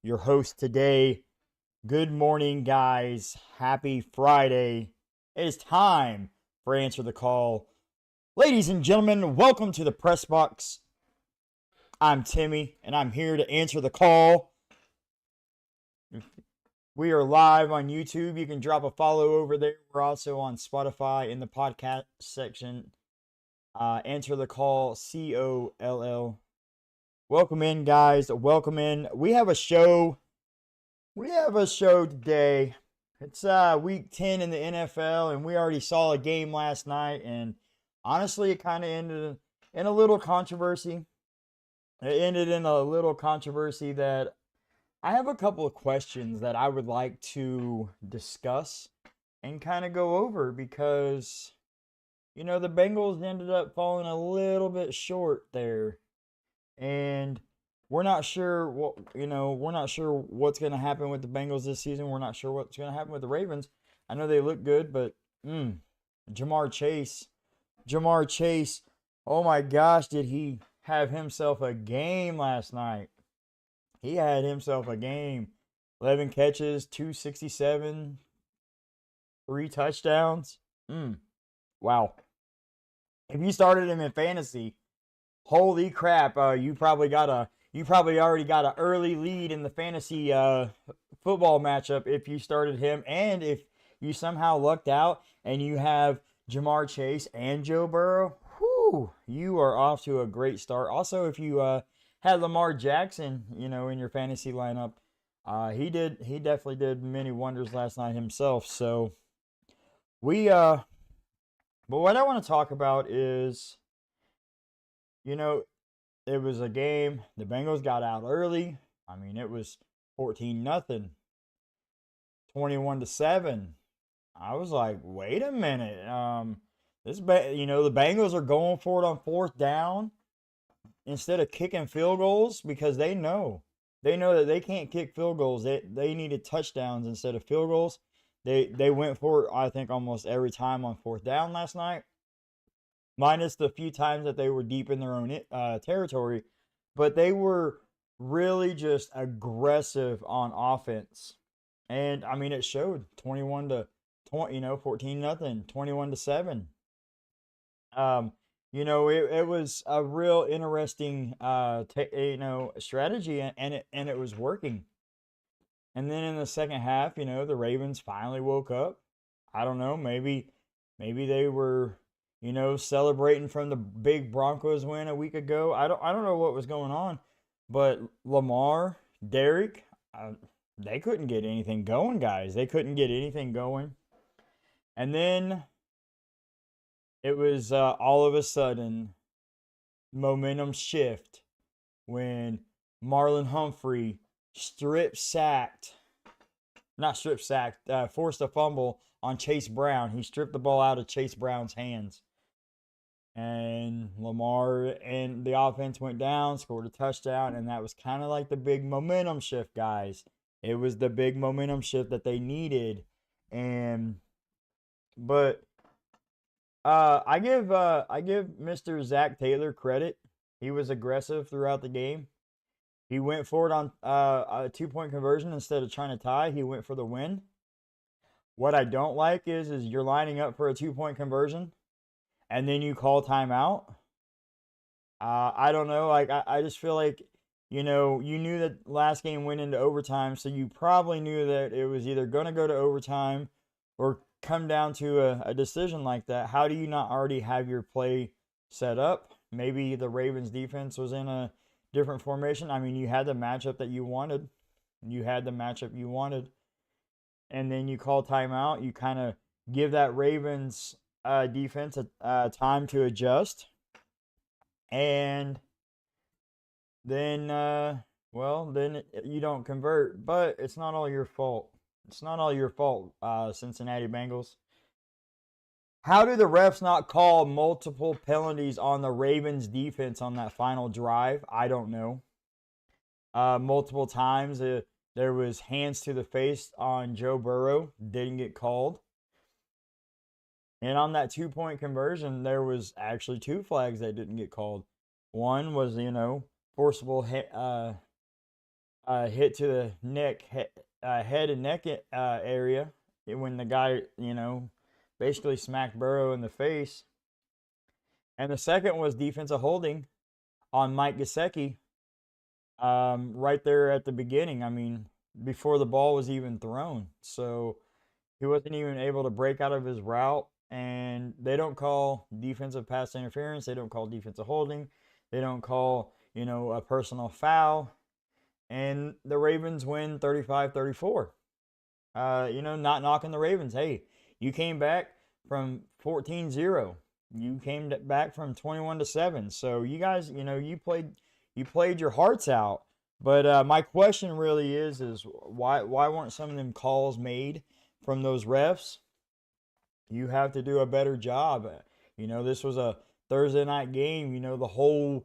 your host today. Good morning, guys. Happy Friday. It is time for Answer the Call. Ladies and gentlemen, welcome to the Press Box. I'm Timmy, and I'm here to answer the call. We are live on YouTube. You can drop a follow over there. We're also on Spotify in the podcast section. Answer the Call, COLL. Welcome in, guys. Welcome in. We have a show today. It's week 10 in the NFL, and we already saw a game last night, and honestly, it kind of ended in a little controversy. It ended in a little controversy that I have a couple of questions that I would like to discuss and kind of go over because, the Bengals ended up falling a little bit short there. And we're not sure what's going to happen with the Bengals this season. We're not sure what's going to happen with the Ravens. I know they look good, but Jamar Chase, oh my gosh, did he have himself a game last night? He had himself a game. 11 catches, 267, 3 touchdowns. Wow. If you started him in fantasy, holy crap! You probably already got an early lead in the fantasy football matchup if you started him, and if you somehow lucked out and you have Jamar Chase and Joe Burrow, you are off to a great start. Also, if you had Lamar Jackson, in your fantasy lineup, he definitely did many wonders last night himself. So but what I want to talk about is, it was a game. The Bengals got out early. I mean, it was 14-0, 21-7. I was like, wait a minute. The Bengals are going for it on fourth down instead of kicking field goals because they know that they can't kick field goals. They needed touchdowns instead of field goals. They went for it, I think, almost every time on fourth down last night, minus the few times that they were deep in their own territory. But they were really just aggressive on offense. And, I mean, it showed 21-20, 14-0, 21-7. It was a real interesting, strategy, and it was working. And then in the second half, the Ravens finally woke up. I don't know, maybe they were, celebrating from the big Broncos win a week ago. I don't know what was going on, but Lamar, Derek, they couldn't get anything going, guys. They couldn't get anything going. And then it was all of a sudden momentum shift when Marlon Humphrey forced a fumble on Chase Brown. He stripped the ball out of Chase Brown's hands. And Lamar and the offense went down, scored a touchdown, and that was kind of like the big momentum shift, guys. It was the big momentum shift that they needed. But I give Mr. Zach Taylor credit. He was aggressive throughout the game. He went for it on a 2-point conversion instead of trying to tie. He went for the win. What I don't like is you're lining up for a 2-point conversion, and then you call timeout. I don't know. Like I just feel like you knew that last game went into overtime, so you probably knew that it was either going to go to overtime or come down to a decision like that. How do you not already have your play set up? Maybe the Ravens defense was in a different formation. I mean, you had the matchup that you wanted. And then you call timeout. You kind of give that Ravens defense a time to adjust. And then, then you don't convert. But it's not all your fault. Cincinnati Bengals. How do the refs not call multiple penalties on the Ravens defense on that final drive? I don't know. Multiple times there was hands to the face on Joe Burrow. Didn't get called. And on that 2-point conversion, there was actually 2 flags that didn't get called. One was, forcible hit to the head and neck area when the guy, basically smacked Burrow in the face. And the second was defensive holding on Mike Gesicki, right there at the beginning. I mean, before the ball was even thrown. So he wasn't even able to break out of his route. And they don't call defensive pass interference. They don't call defensive holding. They don't call, a personal foul. And the Ravens win 35-34. Not knocking the Ravens. Hey, you came back from 14-0. You came back from 21-7. So you guys, you played your hearts out. But my question really is why weren't some of them calls made from those refs? You have to do a better job. This was a Thursday night game. The whole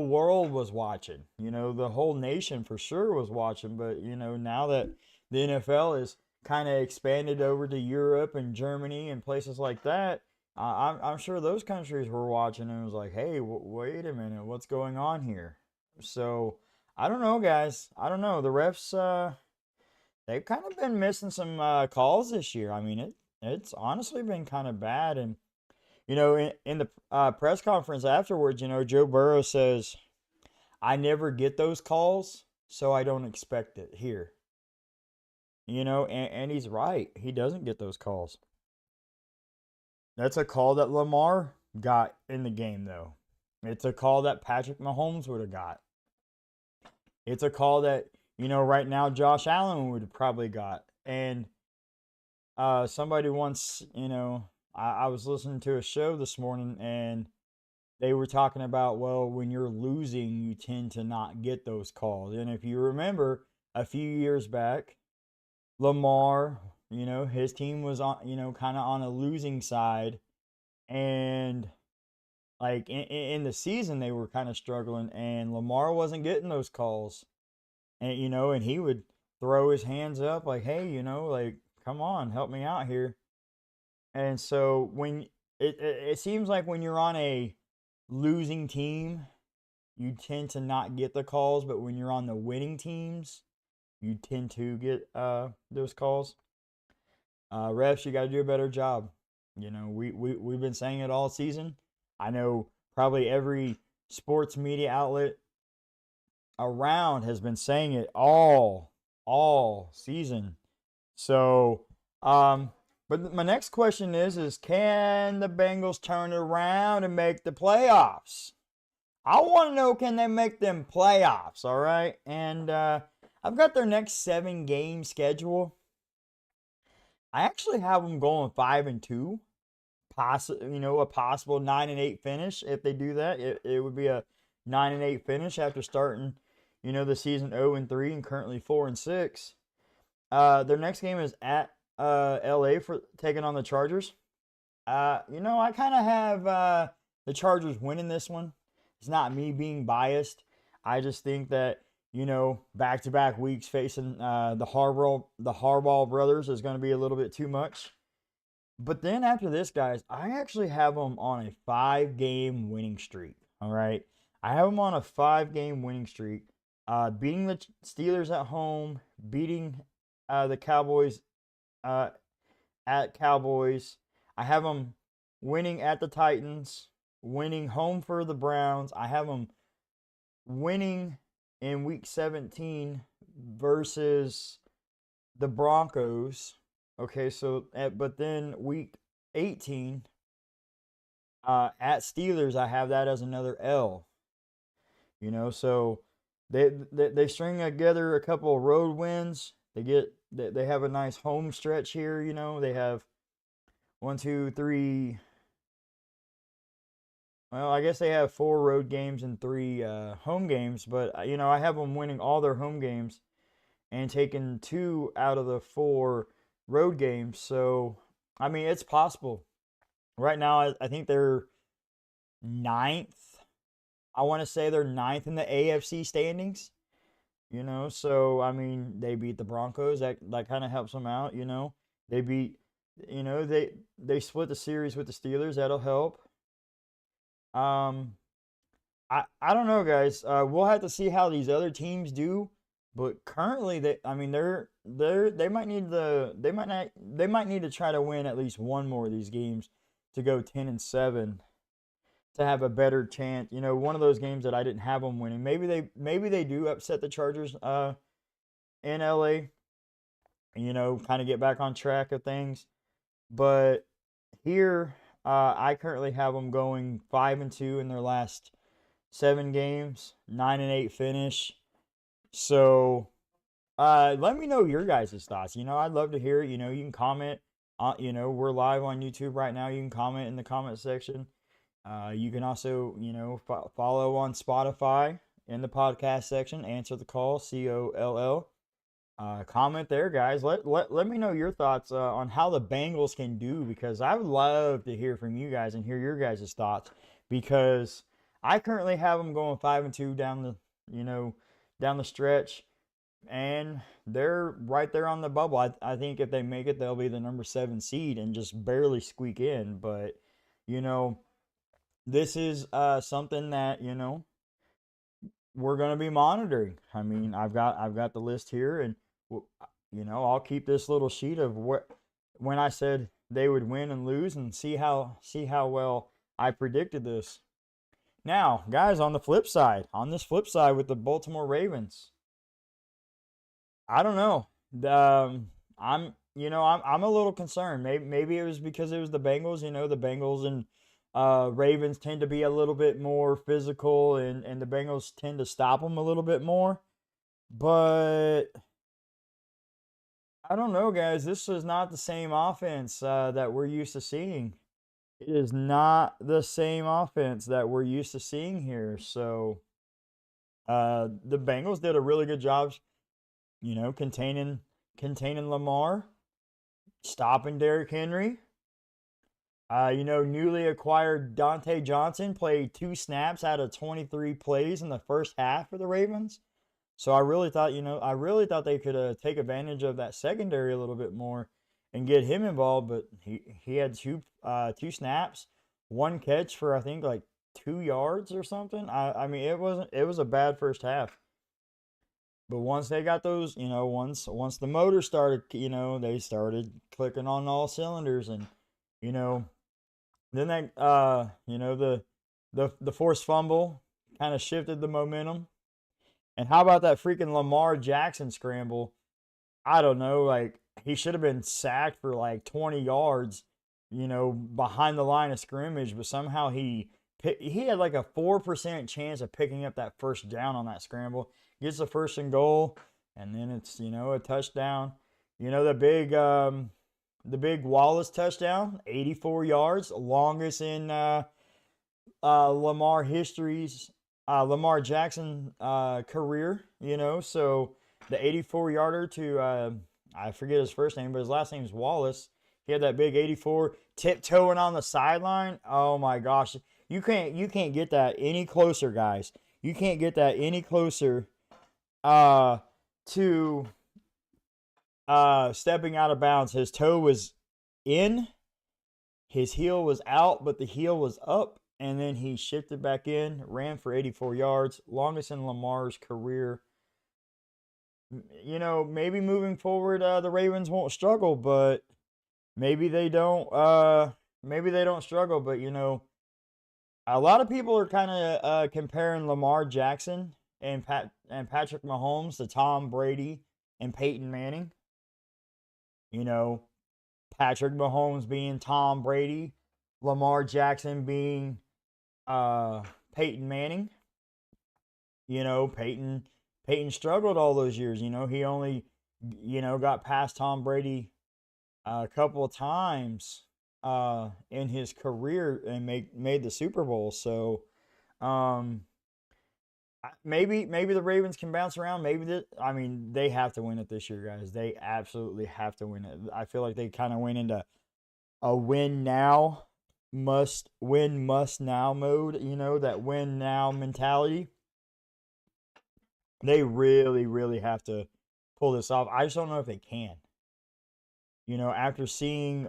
world was watching. The whole nation for sure was watching. But now that the NFL is kind of expanded over to Europe and Germany and places like that, I'm sure those countries were watching and was like, hey, wait a minute, what's going on here? So I don't know, guys. I don't know. The refs, they've kind of been missing some calls this year. I mean, it's honestly been kind of bad. And in the press conference afterwards, Joe Burrow says, I never get those calls, so I don't expect it here. And he's right. He doesn't get those calls. That's a call that Lamar got in the game, though. It's a call that Patrick Mahomes would have got. It's a call that, right now Josh Allen would have probably got. And somebody once, I was listening to a show this morning and they were talking about, well, when you're losing, you tend to not get those calls. And if you remember a few years back, Lamar, his team was on, kind of on a losing side. And like in the season, they were kind of struggling and Lamar wasn't getting those calls. And he would throw his hands up like, hey, like, come on, help me out here. And so when it seems like when you're on a losing team, you tend to not get the calls, but when you're on the winning teams, you tend to get those calls. Refs, you got to do a better job. We've been saying it all season. I know probably every sports media outlet around has been saying it all season. So, but my next question is can the Bengals turn around and make the playoffs? I want to know, can they make them playoffs, all right? And I've got their next 7-game schedule. I actually have them going 5-2. A possible 9-8 finish. If they do that, it would be a 9-8 finish after starting, the season 0-3 and currently 4-6. Their next game is at LA for taking on the Chargers. I kind of have the Chargers winning this one. It's not me being biased. I just think that, back-to-back weeks facing the Harbaugh brothers is going to be a little bit too much. But then after this, guys, I actually have them on a 5-game winning streak. All right. I have them on a 5-game winning streak. Beating the Steelers at home, beating the Cowboys at Cowboys. I have them winning at the Titans, winning home for the Browns. I have them winning in week 17 versus the Broncos. Okay, so but then week 18 at Steelers, I have that as another L. So they string together a couple of road wins. They have a nice home stretch here. They have 1, 2, 3. Well, I guess they have 4 road games and 3 home games, but I have them winning all their home games and taking 2 out of the 4 road games. So, I mean, it's possible. Right now, I think they're 9th. I want to say they're 9th in the AFC standings. So, I mean, they beat the Broncos. That kind of helps them out, They beat, they split the series with the Steelers. That'll help. I don't know, guys. We'll have to see how these other teams do But currently, they might need to try to win at least one more of these games to go 10-7 to have a better chance. One of those games that I didn't have them winning. Maybe they do upset the Chargers in LA. Kind of get back on track of things. But here, I currently have them going 5-2 in their last 7 games, 9-8 finish. So, let me know your guys' thoughts. I'd love to hear it. You can comment. We're live on YouTube right now. You can comment in the comment section. You can also, follow on Spotify in the podcast section. Answer the call, COLL. Comment there, guys. Let me know your thoughts on how the Bengals can do, because I would love to hear from you guys and hear your guys' thoughts, because I currently have them going 5-2 down the stretch, and they're right there on the bubble. I think if they make it, they'll be the number 7 seed and just barely squeak in. But you know, this is something that we're going to be monitoring. I mean, I've got the list here, and I'll keep this little sheet of what when I said they would win and lose, and see how well I predicted this. Now, guys, on this flip side with the Baltimore Ravens, I don't know. I'm a little concerned. Maybe it was because it was the Bengals. The Bengals and Ravens tend to be a little bit more physical, and the Bengals tend to stop them a little bit more. But I don't know, guys. This is not the same offense that we're used to seeing. It is not the same offense that we're used to seeing here. So the Bengals did a really good job, containing Lamar, stopping Derrick Henry. Newly acquired Dante Johnson played 2 snaps out of 23 plays in the first half for the Ravens. So I really thought they could take advantage of that secondary a little bit more and get him involved. But he had two snaps, 1 catch for I think like 2 yards or something. I mean it was a bad first half. But once they got those, once the motor started, they started clicking on all cylinders, and you know then the forced fumble kind of shifted the momentum. And how about that freaking Lamar Jackson scramble? I don't know, like he should have been sacked for like 20 yards, behind the line of scrimmage, but somehow he had like a 4% chance of picking up that first down on that scramble. Gets the first and goal, and then it's a touchdown. The big Wallace touchdown, 84 yards, longest in Lamar Jackson career. So the 84-yarder to I forget his first name, but his last name is Wallace. He had that big 84 tiptoeing on the sideline. Oh my gosh, you can't get that any closer, guys. You can't get that any closer to stepping out of bounds. His toe was in, his heel was out, but the heel was up, and then he shifted back in, ran for 84 yards, longest in Lamar's career. Maybe moving forward, the Ravens won't struggle, but maybe they don't. Maybe they don't struggle, but a lot of people are kind of comparing Lamar Jackson and Patrick Mahomes to Tom Brady and Peyton Manning. Patrick Mahomes being Tom Brady, Lamar Jackson being Peyton Manning. Peyton struggled all those years. He only got past Tom Brady a couple of times in his career and made the Super Bowl. So maybe the Ravens can bounce around. They have to win it this year, guys. They absolutely have to win it. I feel like they kind of went into a win now, must now mode. That win now mentality. They really, really have to pull this off. I just don't know if they can. After seeing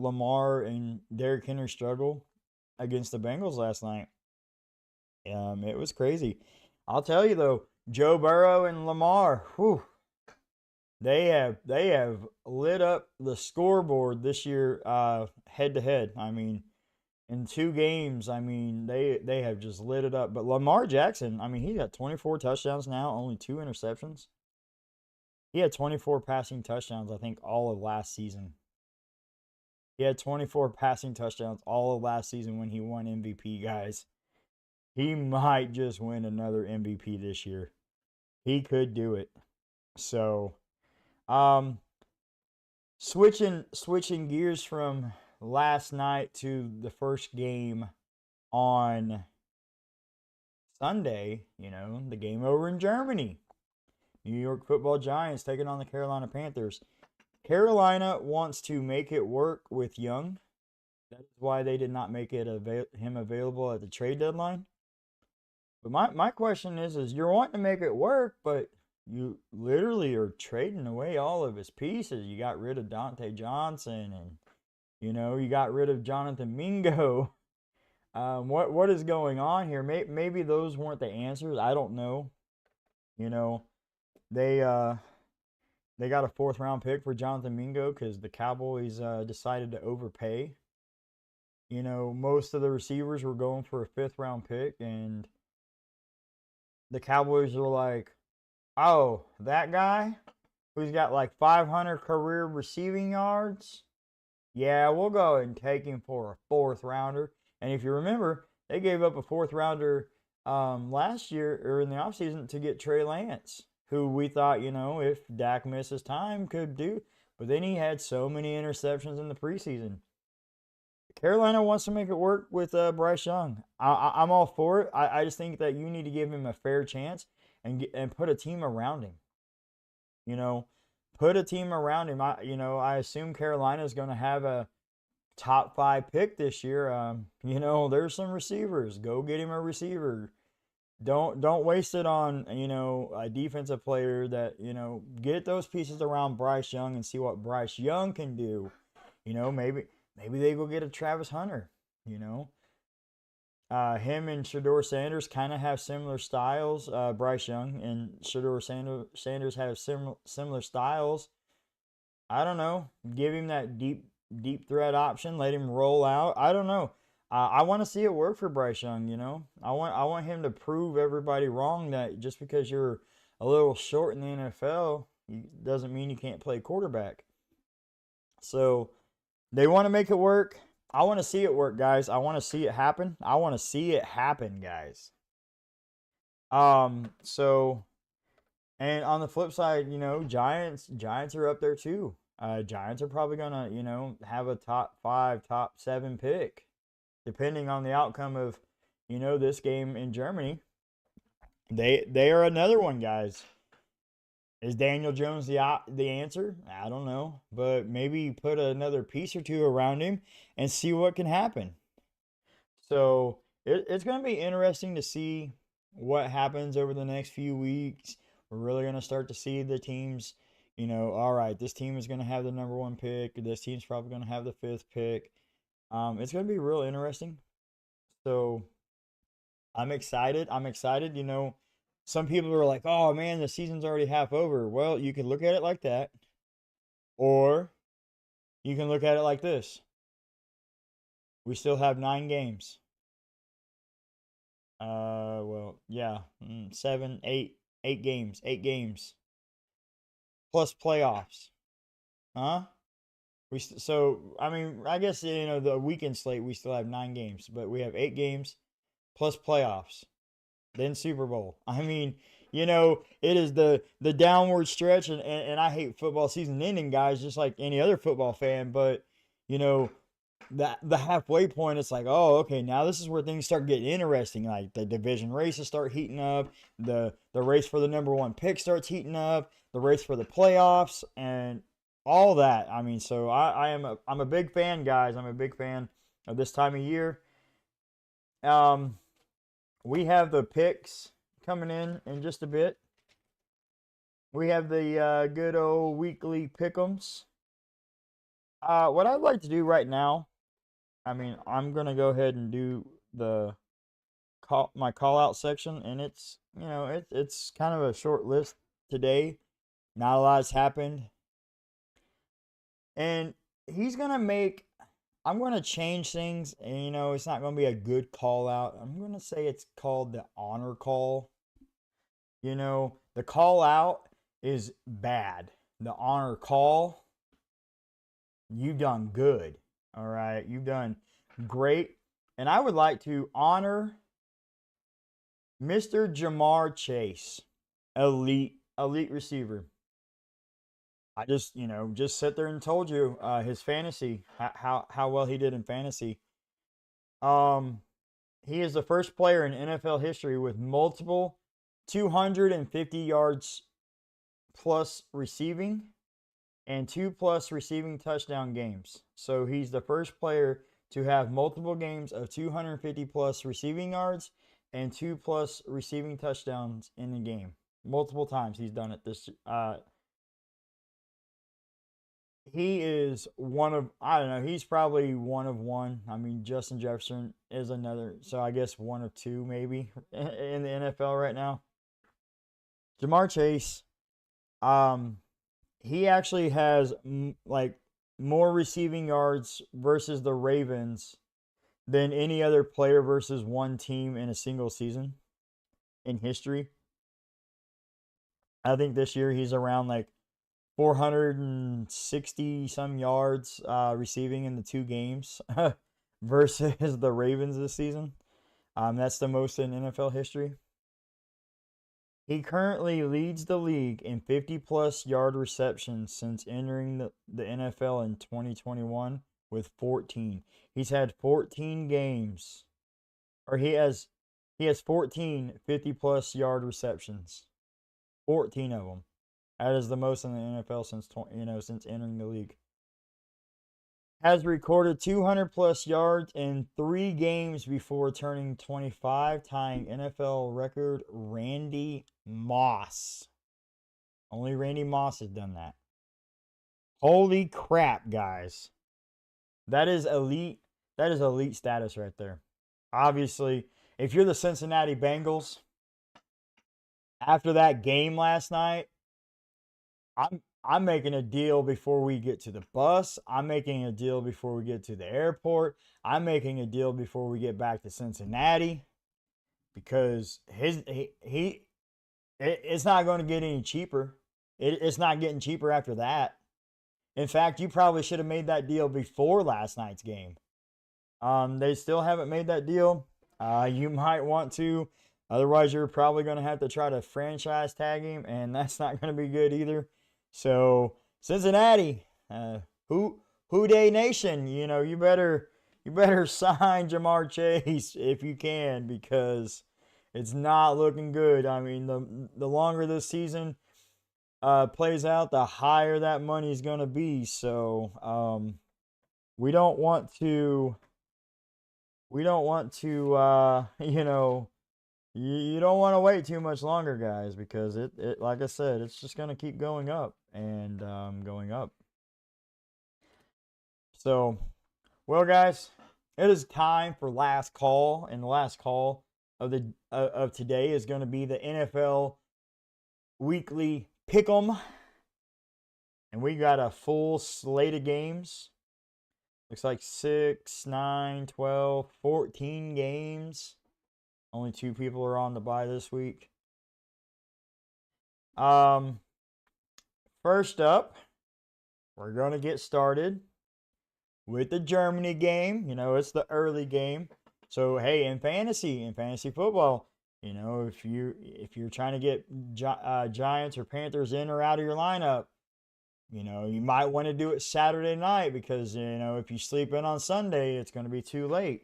Lamar and Derrick Henry struggle against the Bengals last night, it was crazy. I'll tell you though, Joe Burrow and Lamar, whew, they have lit up the scoreboard this year, head to head. I mean, in 2 games, I mean, they have just lit it up. But Lamar Jackson, I mean, he got 24 touchdowns now, only 2 interceptions. He had 24 passing touchdowns, I think, all of last season. He had 24 passing touchdowns all of last season when he won MVP, guys. He might just win another MVP this year. He could do it. So, um, switching gears from last night to the first game on Sunday, the game over in Germany. New York Football Giants taking on the Carolina Panthers. Carolina wants to make it work with Young. That is why they did not make him available at the trade deadline. But my question is you're wanting to make it work, but you literally are trading away all of his pieces. You got rid of Dante Johnson, and you got rid of Jonathan Mingo. What is going on here? Maybe those weren't the answers. I don't know. They got a 4th-round pick for Jonathan Mingo because the Cowboys decided to overpay. Most of the receivers were going for a 5th-round pick, and the Cowboys were like, oh, that guy who's got like 500 career receiving yards? Yeah, we'll go and take him for a 4th-rounder. And if you remember, they gave up a 4th-rounder last year or in the offseason to get Trey Lance, who we thought, if Dak misses time, could do. But then he had so many interceptions in the preseason. Carolina wants to make it work with Bryce Young. I'm all for it. I just think that you need to give him a fair chance and put a team around him. Put a team around him. I assume Carolina is going to have a top 5 pick this year. There's some receivers. Go get him a receiver. Don't waste it on a defensive player. That get those pieces around Bryce Young and see what Bryce Young can do. Maybe they go get a Travis Hunter. Him and Shedeur Sanders kind of have similar styles. Bryce Young and Shedeur Sanders have similar styles. I don't know. Give him that deep threat option. Let him roll out. I don't know. I want to see it work for Bryce Young. I want him to prove everybody wrong that just because you're a little short in the NFL doesn't mean you can't play quarterback. So they want to make it work. I want to see it work, guys. I want to see it happen. I want to see it happen, guys. So, and on the flip side, Giants are up there too. Giants are probably gonna, have a top 5, top 7 pick, depending on the outcome of, this game in Germany. They are another one, guys. Is Daniel Jones the answer? I don't know. But maybe put another piece or two around him and see what can happen. So it's going to be interesting to see what happens over the next few weeks. We're really going to start to see the teams, all right, this team is going to have the number 1 pick. This team's probably going to have the 5th pick. It's going to be real interesting. So I'm excited. Some people are like, oh man, the season's already half over. Well, you can look at it like that. Or you can look at it like this. We still have 9 games. 7, 8 games. 8 games. Plus playoffs. Huh? I guess, the weekend slate, we still have 9 games. But we have 8 games plus playoffs. Then Super Bowl. It is the downward stretch, and I hate football season ending, guys, just like any other football fan. But the halfway point, it's like, oh, okay, now this is where things start getting interesting. Like the division races start heating up, the race for the number 1 pick starts heating up, the race for the playoffs, and all that. So I'm a big fan, guys. I'm a big fan of this time of year. We have the picks coming in just a bit. We have the good old weekly pick'ems. What I'd like to do right now, I'm gonna go ahead and do my call out section, and it's it's kind of a short list today. Not a lot's happened. And he's going to make, I'm going to change things. And, it's not going to be a good call out. I'm going to say it's called the honor call. The call out is bad. The honor call, you've done good. All right. You've done great. And I would like to honor Mr. Jamar Chase, elite receiver. I just sit there and told you his fantasy, how well he did in fantasy. He is the first player in NFL history with multiple 250 yards plus receiving and 2+ receiving touchdown games. So he's the first player to have multiple games of 250 plus receiving yards and 2+ receiving touchdowns in the game. Multiple times he's done it. He is one of, I don't know, he's probably one of one. I mean, Justin Jefferson is another, so I guess one of two maybe in the NFL right now. Jamar Chase, he actually has like more receiving yards versus the Ravens than any other player versus one team in a single season in history. I think this year he's around like 460 some yards receiving in the 2 games versus the Ravens this season. That's the most in NFL history. He currently leads the league in 50+ yard receptions since entering the NFL in 2021 with 14. He's had 14 games, or he has 14 50+ yard receptions. 14 of them. That is the most in the NFL since entering the league. Has recorded 200+ yards in 3 games before turning 25, tying NFL record Randy Moss. Only Randy Moss has done that. Holy crap, guys. That is elite. That is elite status right there. Obviously, if you're the Cincinnati Bengals, after that game last night, I'm making a deal before we get to the bus. I'm making a deal before we get to the airport. I'm making a deal before we get back to Cincinnati, because it's not going to get any cheaper. It's not getting cheaper after that. In fact, you probably should have made that deal before last night's game. They still haven't made that deal. You might want to. Otherwise, you're probably going to have to try to franchise tag him, and that's not going to be good either. So Cincinnati, who Day Nation, you better sign Jamar Chase if you can, because it's not looking good. I mean, the longer this season plays out, the higher that money is going to be. So we don't want to you don't want to wait too much longer, guys, because it like I said, it's just going to keep going up and going up. So, well, guys, it is time for last call, and the last call of today is going to be the NFL weekly pick'em, and we got a full slate of games. Looks like 6, 9, 12, 14 games. Only 2 people are on the bye this week. First up, we're going to get started with the Germany game. It's the early game. So, hey, in fantasy football, if you're trying to get Giants or Panthers in or out of your lineup, you might want to do it Saturday night, because, if you sleep in on Sunday, it's going to be too late.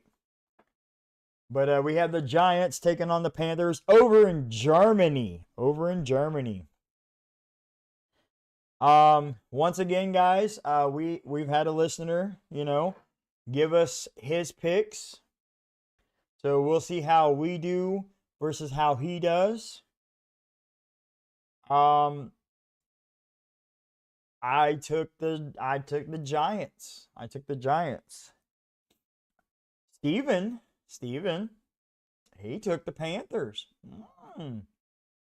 But we have the Giants taking on the Panthers over in Germany. Once again, guys, we've had a listener, give us his picks. So we'll see how we do versus how he does. I took the Giants. Steven, he took the Panthers.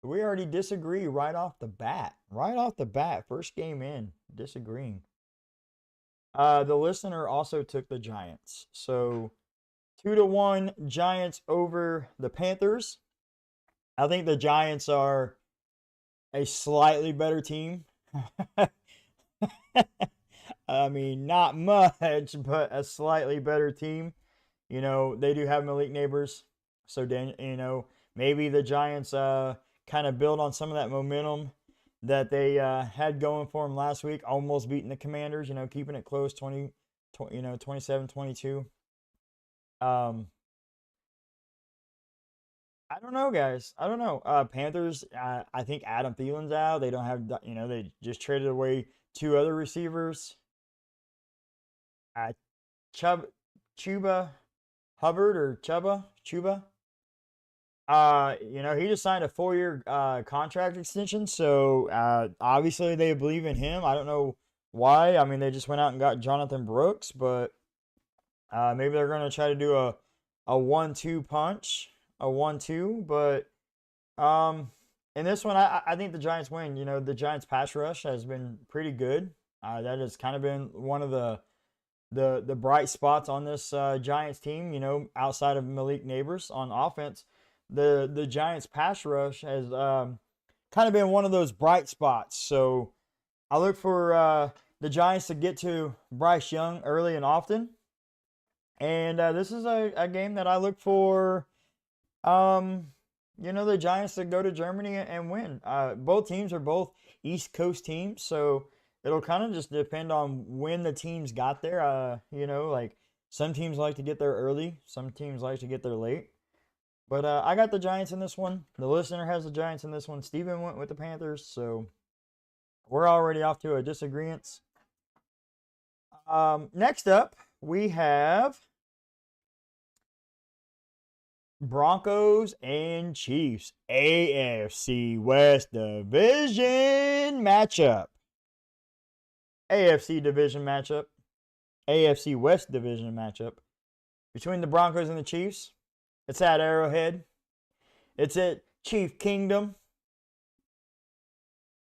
We already disagree right off the bat. Right off the bat, first game in, disagreeing. The listener also took the Giants. So 2-1 Giants over the Panthers. I think the Giants are a slightly better team. I mean, not much, but a slightly better team. You know, they do have Malik Neighbors. So, maybe the Giants kind of build on some of that momentum that they had going for them last week, almost beating the Commanders, keeping it close 27-22. I don't know, guys. I don't know. Panthers, I think Adam Thielen's out. They don't have, they just traded away two other receivers. Uh, Chuba Hubbard or Chuba. He just signed a 4-year contract extension, so obviously they believe in him. I don't know why. I mean, they just went out and got Jonathan Brooks, but maybe they're going to try to do a 1-2 punch, a 1-2. But in this one, I think the Giants win. The Giants pass rush has been pretty good. That has kind of been one of the bright spots on this Giants team. Outside of Malik Neighbors on offense, the Giants pass rush has kind of been one of those bright spots. So I look for the Giants to get to Bryce Young early and often. And this is a game that I look for, the Giants to go to Germany and win. Both teams are both East Coast teams, so it'll kind of just depend on when the teams got there. Like some teams like to get there early, some teams like to get there late. But I got the Giants in this one. The listener has the Giants in this one. Steven went with the Panthers, so we're already off to a disagreement. Next up, we have Broncos and Chiefs. AFC West Division matchup. AFC Division matchup. AFC West Division matchup. Between the Broncos and the Chiefs. It's at Arrowhead. It's at Chief Kingdom.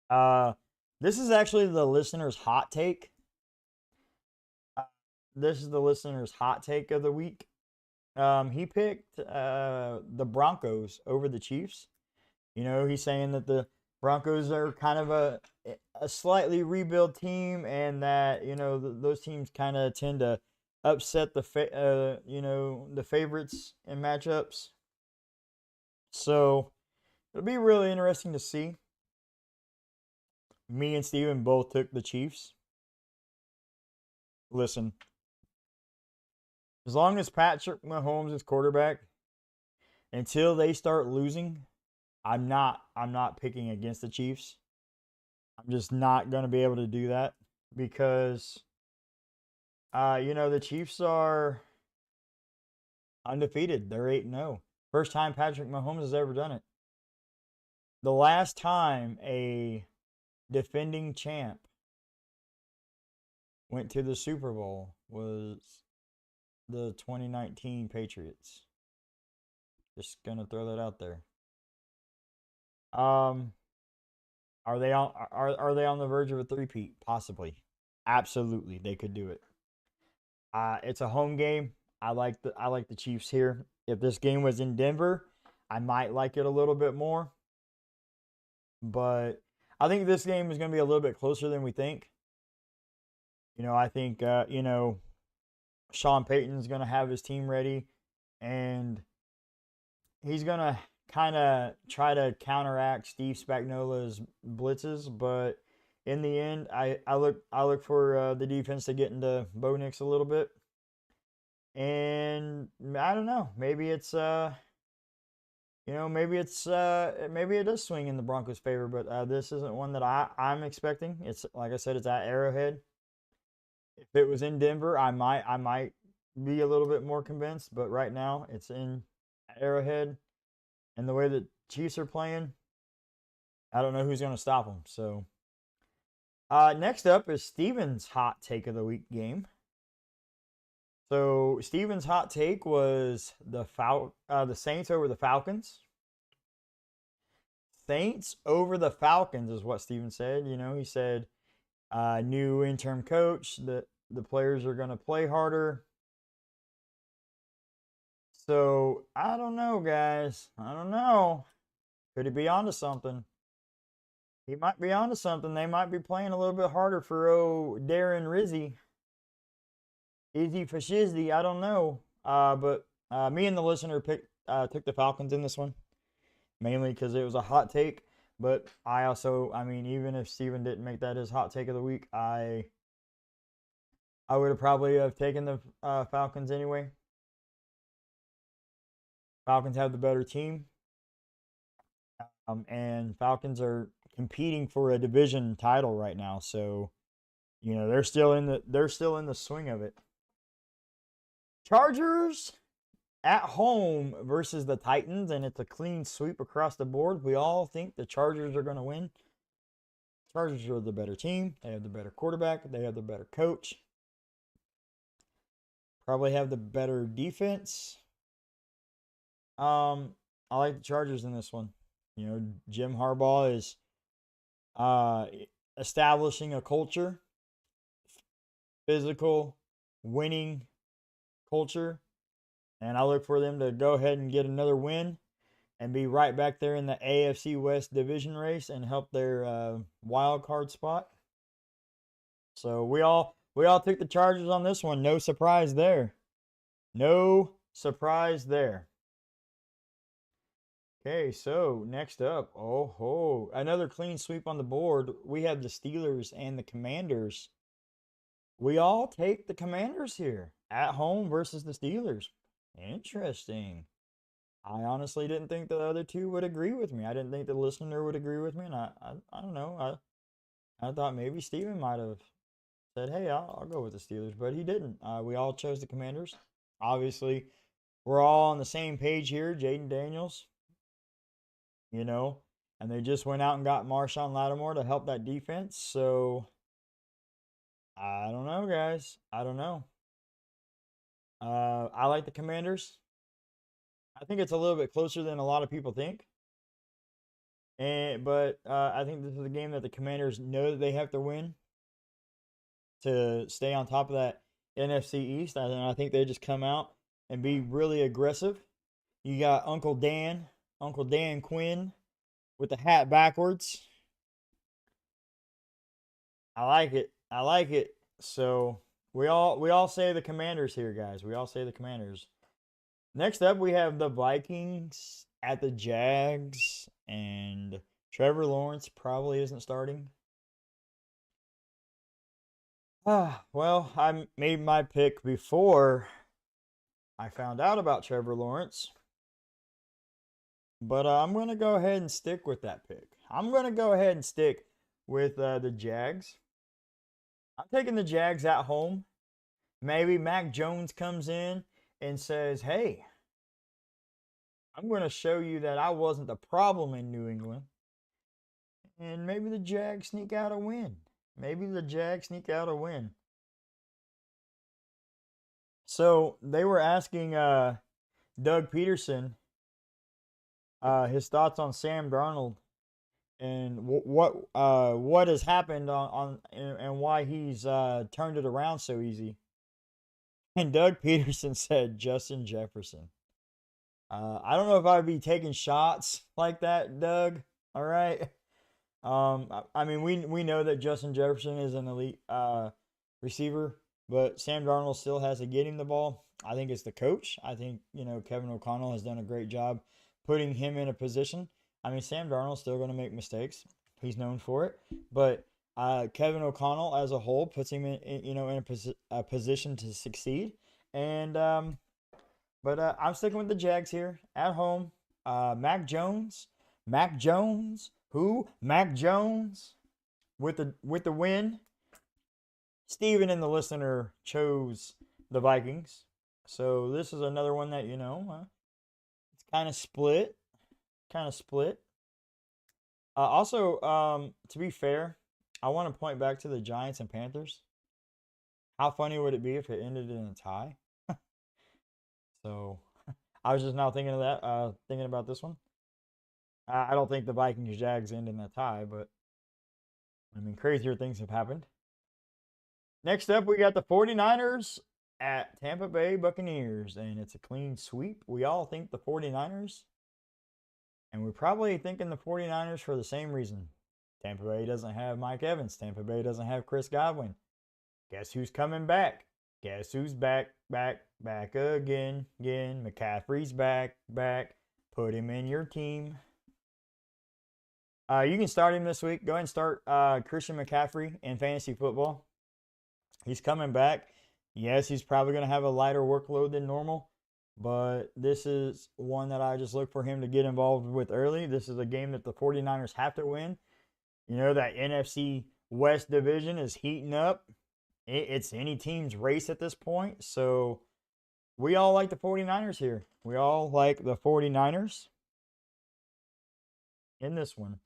This is actually the listener's hot take. This is the listener's hot take of the week. He picked the Broncos over the Chiefs. He's saying that the Broncos are kind of a slightly rebuild team, and that those teams kind of tend to upset the favorites in matchups. So it'll be really interesting to see. Me and Steven both took the Chiefs. Listen, as long as Patrick Mahomes is quarterback, until they start losing, I'm not picking against the Chiefs. I'm just not going to be able to do that because the Chiefs are undefeated. They're 8-0. First time Patrick Mahomes has ever done it. The last time a defending champ went to the Super Bowl was the 2019 Patriots. Just gonna throw that out there. Are they on the verge of a three-peat? Possibly. Absolutely, they could do it. It's a home game. I like the Chiefs here. If this game was in Denver, I might like it a little bit more. But I think this game is going to be a little bit closer than we think. I think Sean Payton's going to have his team ready, and he's going to kind of try to counteract Steve Spagnuolo's blitzes, but in the end, I look for the defense to get into Bo Nix a little bit, and I don't know. Maybe it does swing in the Broncos' favor, but this isn't one that I'm expecting. It's like I said, it's at Arrowhead. If it was in Denver, I might be a little bit more convinced, but right now it's in Arrowhead, and the way the Chiefs are playing, I don't know who's going to stop them. So. Next up is Steven's hot take of the week game. So Steven's hot take was the Saints over the Falcons. Saints over the Falcons is what Steven said. You know, he said new interim coach, the players are going to play harder. So I don't know, guys. I don't know. Could he be onto something? He might be onto something. They might be playing a little bit harder for Darren Rizzi. Izzy Fashizzi, I don't know. But me and the listener took the Falcons in this one, mainly because it was a hot take. But I also, I mean, even if Steven didn't make that his hot take of the week, I would have probably have taken the Falcons anyway. Falcons have the better team, and Falcons are competing for a division title right now. So, you know, they're still in the swing of it. Chargers at home versus the Titans, and it's a clean sweep across the board. We all think the Chargers are going to win. Chargers are the better team. They have the better quarterback. They have the better coach. Probably have the better defense. I like the Chargers in this one. You know, Jim Harbaugh is establishing a culture, physical, winning culture. And I look for them to go ahead and get another win and be right back there in the AFC West division race and help their wild card spot. So we all took the Chargers on this one. No surprise there. No surprise there. Okay, so next up, another clean sweep on the board. We have the Steelers and the Commanders. We all take the Commanders here at home versus the Steelers. Interesting. I honestly didn't think the other two would agree with me. I didn't think the listener would agree with me, and I don't know. I thought maybe Steven might have said, "Hey, I'll go with the Steelers," but he didn't. We all chose the Commanders. Obviously, we're all on the same page here. Jaden Daniels, you know, and they just went out and got Marshawn Lattimore to help that defense. So I don't know, guys. I don't know. I like the Commanders. I think it's a little bit closer than a lot of people think. But I think this is a game that the Commanders know that they have to win to stay on top of that NFC East. I think they just come out and be really aggressive. You got Uncle Dan Quinn with the hat backwards. I like it. I like it. So we all say the Commanders here, guys. We all say the Commanders. Next up, we have the Vikings at the Jags, and Trevor Lawrence probably isn't starting. Well, I made my pick before I found out about Trevor Lawrence, but I'm going to go ahead and stick with that pick. I'm going to go ahead and stick with the Jags. I'm taking the Jags at home. Maybe Mac Jones comes in and says, "Hey, I'm going to show you that I wasn't the problem in New England." And maybe the Jags sneak out a win. Maybe the Jags sneak out a win. So they were asking Doug Peterson his thoughts on Sam Darnold and what has happened on and why he's turned it around so easy. And Doug Peterson said Justin Jefferson. I don't know if I'd be taking shots like that, Doug. All right. I mean, we know that Justin Jefferson is an elite receiver, but Sam Darnold still has to get him the ball. I think it's the coach. I think, you know, Kevin O'Connell has done a great job putting him in a position. I mean, Sam Darnold's still going to make mistakes. He's known for it, but Kevin O'Connell as a whole puts him in a position to succeed. And but I'm sticking with the Jags here at home. Mac Jones. Who? Mac Jones with the win. Steven and the listener chose the Vikings. So this is another one that, you know, it's kind of split. Also, to be fair, I want to point back to the Giants and Panthers. How funny would it be if it ended in a tie? So I was just now thinking of that, thinking about this one. I don't think the Vikings Jags end in a tie, but I mean, crazier things have happened. Next up, we got the 49ers at Tampa Bay Buccaneers, and it's a clean sweep. We all think the 49ers, and we're probably thinking the 49ers for the same reason. Tampa Bay doesn't have Mike Evans. Tampa Bay doesn't have Chris Godwin. Guess who's coming back? Guess who's back again. McCaffrey's back. Put him in your team. You can start him this week. Go ahead and start Christian McCaffrey in fantasy football. He's coming back. Yes, he's probably going to have a lighter workload than normal, but this is one that I just look for him to get involved with early. This is a game that the 49ers have to win. You know, that NFC West division is heating up. It's any team's race at this point. So we all like the 49ers here. We all like the 49ers in this one.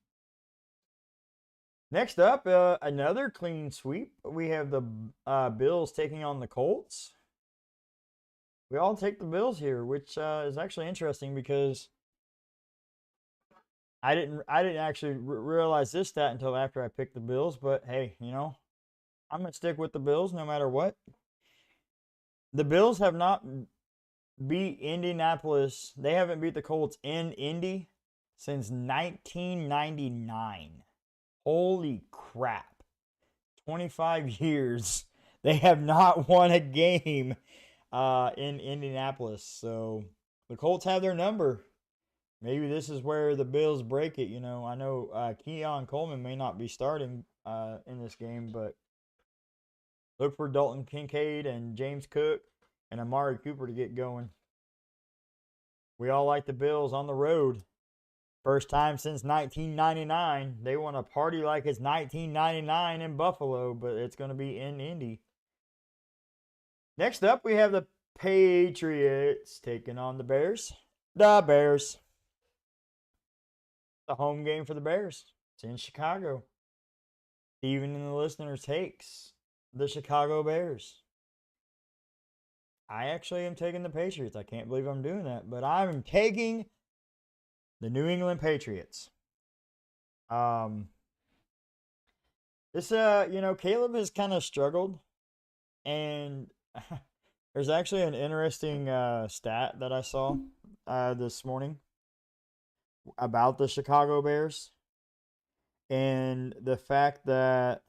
Next up, another clean sweep. We have the Bills taking on the Colts. We all take the Bills here, which is actually interesting because I didn't actually realize this stat until after I picked the Bills. But hey, you know, I'm gonna stick with the Bills no matter what. The Bills have not beat Indianapolis. They haven't beat the Colts in Indy since 1999. Holy crap. 25 years. They have not won a game in Indianapolis. So the Colts have their number. Maybe this is where the Bills break it. You know, I know Keon Coleman may not be starting in this game, but look for Dalton Kincaid and James Cook and Amari Cooper to get going. We all like the Bills on the road. First time since 1999. They want to party like it's 1999 in Buffalo, but it's going to be in Indy. Next up, we have the Patriots taking on the Bears. The Bears. The home game for the Bears. It's in Chicago. Steven and the listener takes the Chicago Bears. I actually am taking the Patriots. I can't believe I'm doing that, but I'm taking the New England Patriots. This you know, Caleb has kind of struggled, and there's actually an interesting stat that I saw this morning about the Chicago Bears and the fact that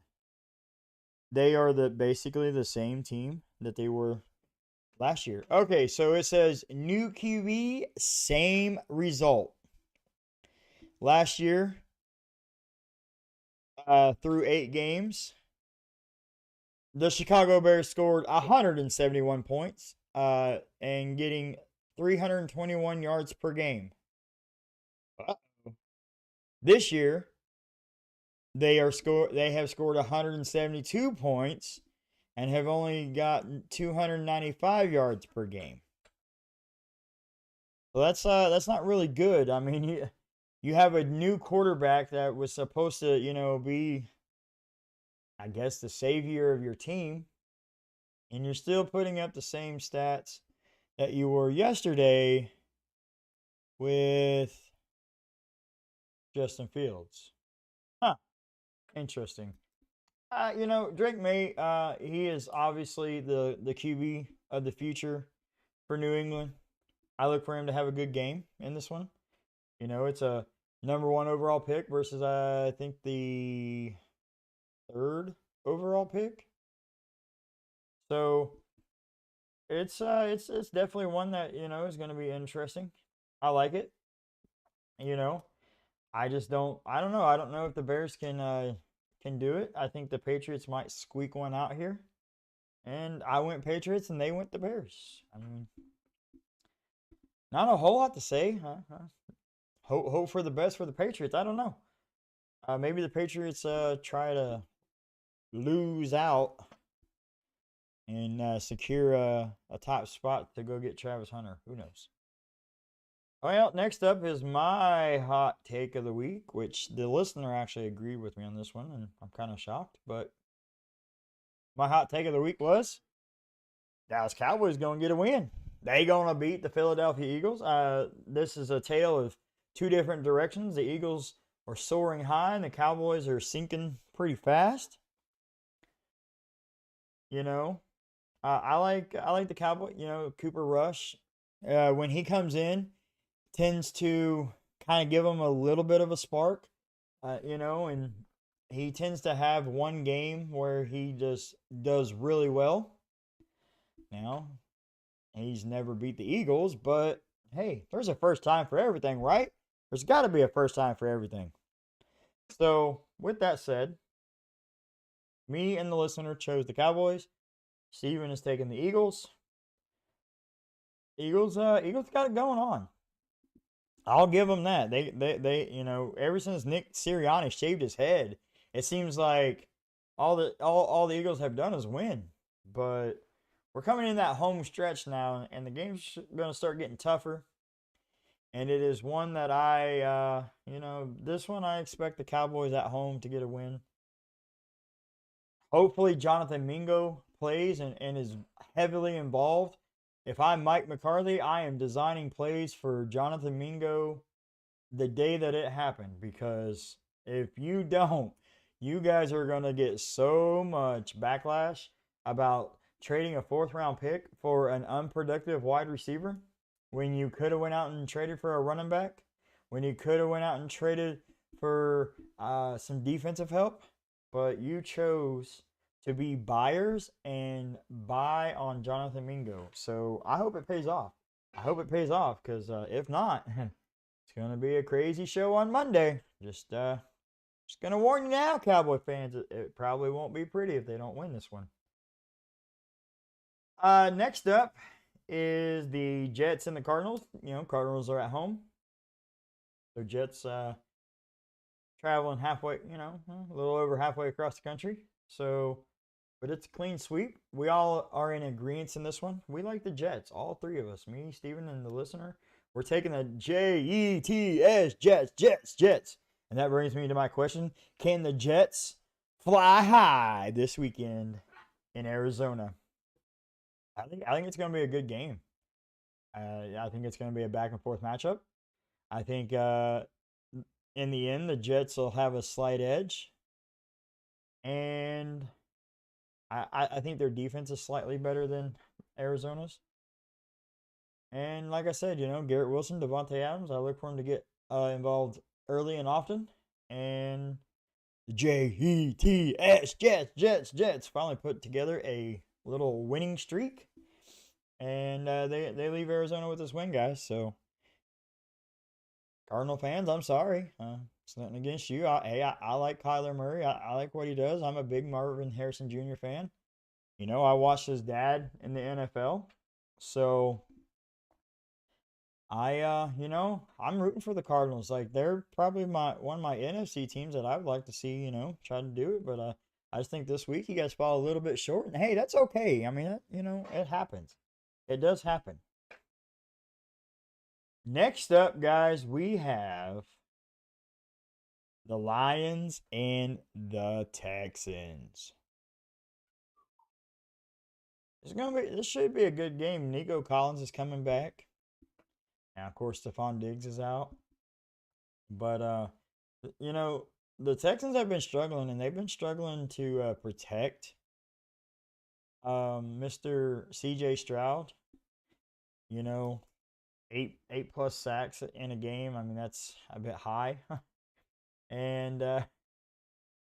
they are basically the same team that they were last year. Okay, so it says new QB, same result. Last year, through 8 games, the Chicago Bears scored 171 points and getting 321 yards per game. Uh-oh. This year, they have scored 172 points and have only gotten 295 yards per game. So that's not really good. I mean, you have a new quarterback that was supposed to, you know, be, I guess, the savior of your team, and you're still putting up the same stats that you were yesterday with Justin Fields. Huh. Interesting. You know, Drake May, he is obviously the QB of the future for New England. I look for him to have a good game in this one. You know, it's a number 1 overall pick versus I think the 3rd overall pick. So it's definitely one that, you know, is going to be interesting. I like it. You know, I don't know. I don't know if the Bears can do it. I think the Patriots might squeak one out here. And I went Patriots and they went the Bears. I mean, not a whole lot to say. Hope for the best for the Patriots. I don't know. Maybe the Patriots try to lose out and secure a top spot to go get Travis Hunter. Who knows? Well, next up is my hot take of the week, which the listener actually agreed with me on this one, and I'm kind of shocked. But my hot take of the week was Dallas Cowboys going to get a win. They going to beat the Philadelphia Eagles. This is a tale of two different directions. The Eagles are soaring high, and the Cowboys are sinking pretty fast. You know, I like the Cowboy. You know, Cooper Rush, when he comes in, tends to kind of give them a little bit of a spark. You know, and he tends to have one game where he just does really well. Now, he's never beat the Eagles, but hey, there's a first time for everything, right? There's got to be a first time for everything. So, with that said, me and the listener chose the Cowboys. Steven is taking the Eagles. Eagles got it going on. I'll give them that. You know, ever since Nick Sirianni shaved his head, it seems like all the Eagles have done is win. But we're coming in that home stretch now, and the game's going to start getting tougher. And it is one that you know, this one I expect the Cowboys at home to get a win. Hopefully, Jonathan Mingo plays and is heavily involved. If I'm Mike McCarthy, I am designing plays for Jonathan Mingo the day that it happened, because if you don't, you guys are going to get so much backlash about trading a fourth round pick for an unproductive wide receiver when you could have went out and traded for a running back, when you could have went out and traded for some defensive help, but you chose to be buyers and buy on Jonathan Mingo. So I hope it pays off. I hope it pays off, because if not, it's going to be a crazy show on Monday. Just going to warn you now, Cowboy fans. It probably won't be pretty if they don't win this one. Next up is the Jets and the Cardinals. You know, Cardinals are at home. The Jets traveling halfway, you know, a little over halfway across the country. So, but it's a clean sweep. We all are in agreement in this one. We like the Jets, all three of us, me, Steven, and the listener. We're taking the Jets, Jets. And that brings me to my question. Can the Jets fly high this weekend in Arizona? I think it's going to be a good game. I think it's going to be a back and forth matchup. I think in the end, the Jets will have a slight edge. And I think their defense is slightly better than Arizona's. And like I said, you know, Garrett Wilson, Devontae Adams, I look for him to get involved early and often. And the Jets finally put together a little winning streak. And they leave Arizona with this win, guys. So, Cardinal fans, I'm sorry. It's nothing against you. I like Kyler Murray. I like what he does. I'm a big Marvin Harrison Jr. fan. You know, I watched his dad in the NFL. So, you know, I'm rooting for the Cardinals. Like, they're probably one of my NFC teams that I would like to see, you know, try to do it. But I just think this week you guys fall a little bit short. And hey, that's okay. I mean, you know, it happens. It does happen. Next up, guys, we have the Lions and the Texans. This should be a good game. Nico Collins is coming back. Now, of course, Stephon Diggs is out. But you know, the Texans have been struggling, and they've been struggling to protect Mr. CJ Stroud. You know, eight plus sacks in a game. I mean, that's a bit high. And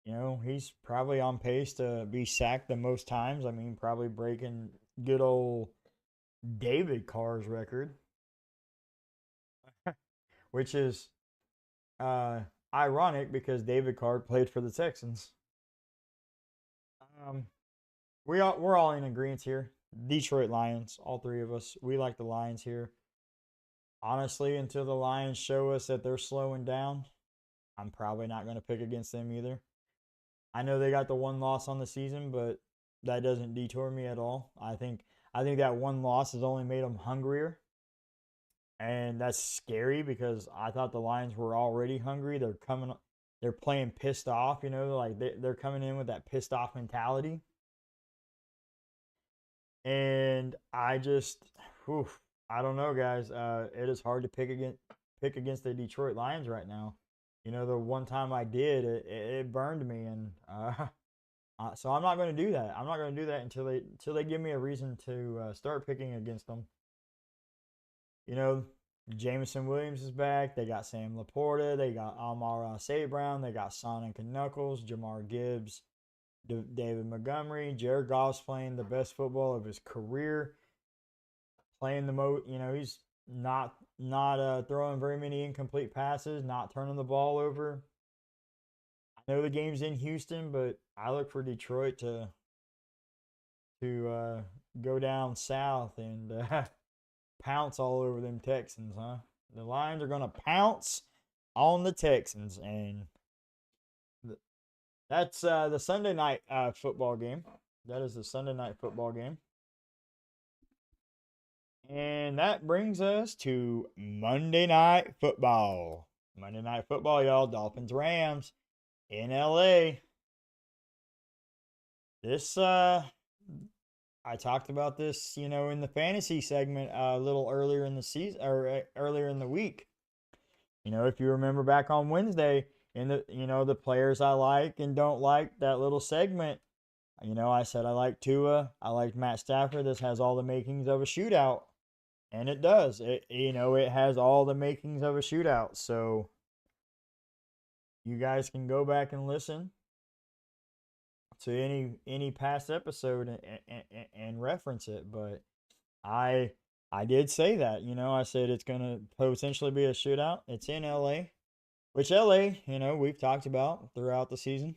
you know, he's probably on pace to be sacked the most times. I mean, probably breaking good old David Carr's record, which is ironic because David Carr played for the Texans. Um, we're all in agreement here. Detroit Lions, all three of us. We like the Lions here. Honestly, until the Lions show us that they're slowing down, I'm probably not going to pick against them either. I know they got the one loss on the season, but that doesn't detour me at all. I think that one loss has only made them hungrier. And that's scary because I thought the Lions were already hungry. They're playing pissed off, you know, like they're coming in with that pissed off mentality. And I don't know, guys. It is hard to pick pick against the Detroit Lions right now. You know, the one time I did, it burned me, and so I'm not going to do that. I'm not going to do that until they give me a reason to start picking against them. You know, Jameson Williams is back. They got Sam Laporta. They got Amara St. Brown. They got Sonic and Knuckles, Jamar Gibbs, David Montgomery. Jared Goff's playing the best football of his career. Playing the most, you know, he's not throwing very many incomplete passes, not turning the ball over. I know the game's in Houston, but I look for Detroit to go down south and pounce all over them Texans, huh? The Lions are gonna pounce on the Texans, and that's the Sunday night football game. That is the Sunday night football game. And that brings us to Monday Night Football. Monday Night Football, y'all. Dolphins Rams in LA. This I talked about this, you know, in the fantasy segment a little earlier in the season or earlier in the week. You know, if you remember back on Wednesday in the, you know, the players I like and don't like, that little segment, you know, I said I like Tua, I like Matt Stafford. This has all the makings of a shootout. And it does. You know, it has all the makings of a shootout. So you guys can go back and listen to any past episode and reference it. But I did say that. You know, I said it's gonna potentially be a shootout. It's in LA, which LA, you know, we've talked about throughout the season,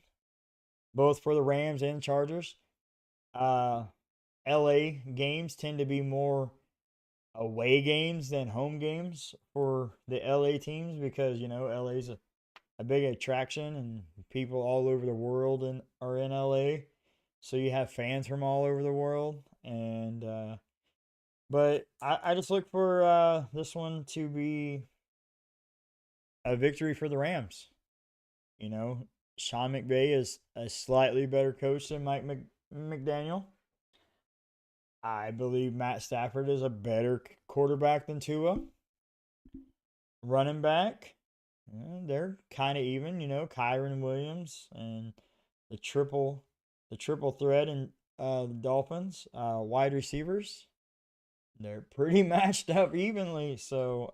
both for the Rams and Chargers. LA games tend to be more away games than home games for the LA teams because, you know, LA's a big attraction and people all over the world are in LA. So you have fans from all over the world. And, but I just look for this one to be a victory for the Rams. You know, Sean McVay is a slightly better coach than Mike McDaniel. I believe Matt Stafford is a better quarterback than Tua. Running back, they're kind of even. You know, Kyron Williams and the triple threat and the Dolphins. Wide receivers, they're pretty matched up evenly. So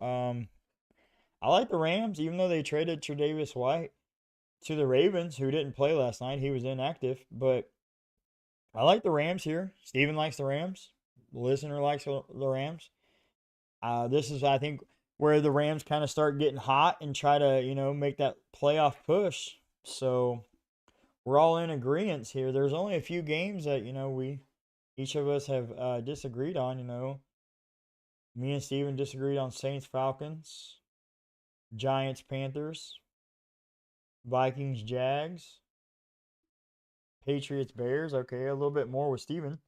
I like the Rams, even though they traded Tre'Davious White to the Ravens, who didn't play last night. He was inactive, but I like the Rams here. Steven likes the Rams. The listener likes the Rams. This is, I think, where the Rams kind of start getting hot and try to, you know, make that playoff push. So we're all in agreement here. There's only a few games that, you know, each of us have disagreed on. You know, me and Steven disagreed on Saints Falcons, Giants Panthers, Vikings Jags, Patriots Bears. Okay, a little bit more with Steven.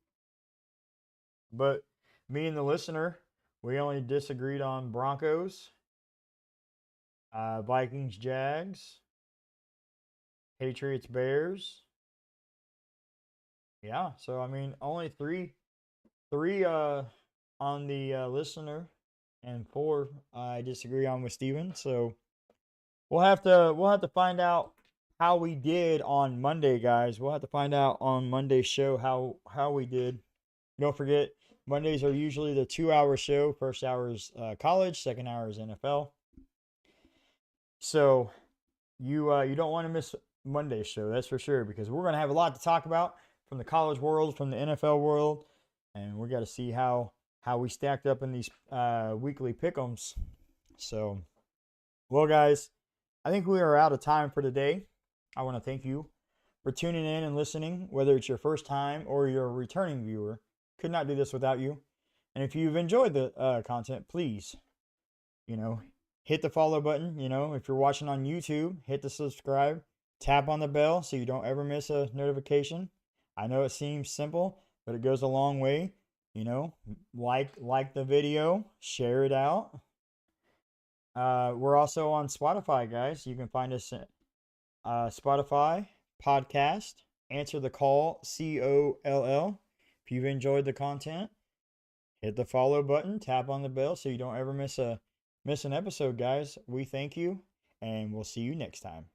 But me and the listener, we only disagreed on Broncos, Vikings Jags, Patriots Bears. Yeah, so I mean only three on the listener and 4 I disagree on with Steven. So we'll have to find out how we did on Monday, guys. We'll have to find out on Monday's show how we did. Don't forget, Mondays are usually the 2-hour show. First hour is college, second hour is NFL. So you don't want to miss Monday's show, that's for sure, because we're going to have a lot to talk about from the college world, from the NFL world, and we got to see how we stacked up in these weekly pick'ems. So, well, guys, I think we are out of time for today. I want to thank you for tuning in and listening, whether it's your first time or you're a returning viewer. Could not do this without you. And if you've enjoyed the content, please, you know, hit the follow button. You know, if you're watching on YouTube, hit the subscribe, tap on the bell so you don't ever miss a notification. I know it seems simple, but it goes a long way. You know, like the video, share it out. We're also on Spotify, guys. You can find us at Spotify podcast. Answer the call, COLL. If you've enjoyed the content, hit the follow button, tap on the bell so you don't ever miss a miss an episode, guys, we thank you, and we'll see you next time.